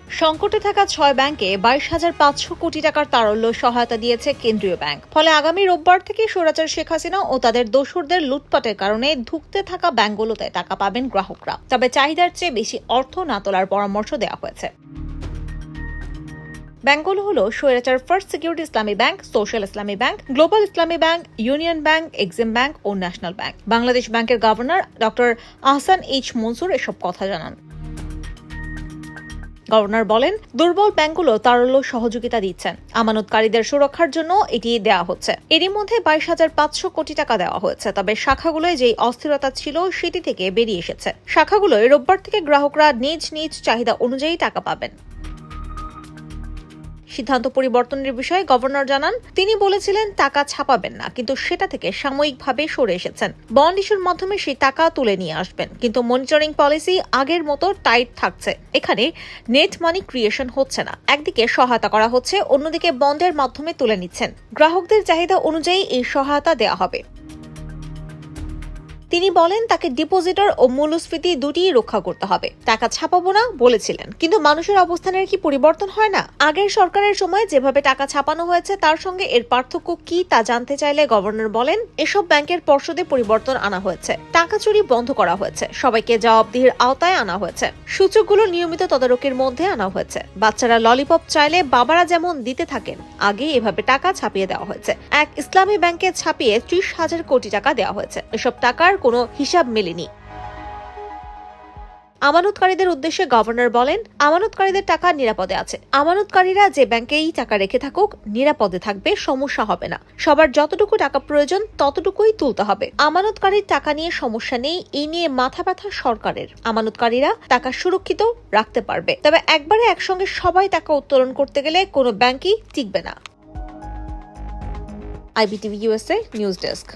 সংকটে থাকা ৬ ব্যাংকে ২২,৫০০ কোটি টাকার তারল্য সহায়তা দিয়েছে কেন্দ্রীয় ব্যাংক। ফলে আগামী রোববার থেকে স্বৈরাচার শেখ হাসিনা ও তাদের দোসরদের লুটপাটের কারণে ধুঁকতে থাকা ব্যাংকগুলোতে টাকা পাবেন গ্রাহকরা। তবে চাহিদার চেয়ে বেশি অর্থ না তোলার পরামর্শ দেওয়া হয়েছে। ব্যাংকগুলো হলো স্বৈরাচার first security Islami bank, social Islami bank, global Islami bank, union bank, Exim bank ও ন্যাশনাল ব্যাংক। বাংলাদেশ ব্যাংকের governor doctor Ahsan H Mansur এসব কথা জানান। গভর্নর বলেন, দুর্বল ব্যাংকগুলো তারল্য সহযোগিতা দিচ্ছেন। আমানতকারীদের সুরক্ষার জন্য এটি দেওয়া হচ্ছে। এরই মধ্যে ২২,৫০০ কোটি টাকা দেওয়া হয়েছে। তবে শাখাগুলোয় যেই অস্থিরতা ছিল সেটি থেকে বেরিয়ে এসেছে। শাখাগুলোয় রোববার থেকে গ্রাহকরা নিজ নিজ চাহিদা অনুযায়ী টাকা পাবেন। সিদ্ধান্ত পরিবর্তনের বিষয়ে গভর্নর জানান, তিনি বলেছিলেন টাকা ছাপাবেন না, কিন্তু সেটা থেকে সাময়িকভাবে সরে এসেছেন। বন্ড ইস্যুর মাধ্যমে সেই টাকা তুলে নিয়ে আসবেন, কিন্তু মনিটরিং পলিসি আগের মতো টাইট থাকছে। এখানে নেট মানি ক্রিয়েশন হচ্ছে না। একদিকে সহায়তা করা হচ্ছে, অন্যদিকে বন্ডের মাধ্যমে তুলে নিচ্ছেন। গ্রাহকদের চাহিদা অনুযায়ী এই সহায়তা দেওয়া হবে। তিনি বলেন, তাকে ডিপোজিটর ও মূল্যস্ফীতি দুটিই রক্ষা করতে হবে। টাকা ছাপাবো না বলেছিলেন, কিন্তু মানুষের অবস্থানের কি পরিবর্তন হয় না? আগের সরকারের সময় যেভাবে টাকা ছাপানো হয়েছে তার সঙ্গে এর পার্থক্য কি তা জানতে চাইলে গভর্নর বলেন, এসব ব্যাংকের পর্ষদে পরিবর্তন আনা হয়েছে, টাকা চুরি বন্ধ করা হয়েছে, সবাইকে জবাবদিহির আওতায় আনা হয়েছে, সূচকগুলো নিয়মিত তদারকির মধ্যে আনা হয়েছে। বাচ্চারা ললিপপ চাইলে বাবারা যেমন দিতে থাকেন, আগে এভাবে টাকা ছাপিয়ে দেওয়া হয়েছে। এক ইসলামী ব্যাংকে ছাপিয়ে ৩০,০০০ কোটি টাকা দেওয়া হয়েছে। এসব টাকার কোনো হিসাব মেলেনি। আমানতকারীদের উদ্দেশ্যে গভর্নর বলেন, আমানতকারীদের টাকা নিরাপদে আছে। আমানতকারীরা যে ব্যাংকেই টাকা রেখে থাকুক, নিরাপদে থাকবে, সমস্যা হবে না। সবার যতটুকু টাকা প্রয়োজন ততটুকুই তুলতে হবে। আমানতকারীর টাকা নিয়ে সমস্যা নেই, এই নিয়ে মাথা ব্যথা সরকারের। আমানতকারীরা টাকা সুরক্ষিত রাখতে পারবে। তবে একবারে একসঙ্গে সবাই টাকা উত্তোলন করতে গেলে কোনো ব্যাংকই টিকবে না। IBTV USA news desk.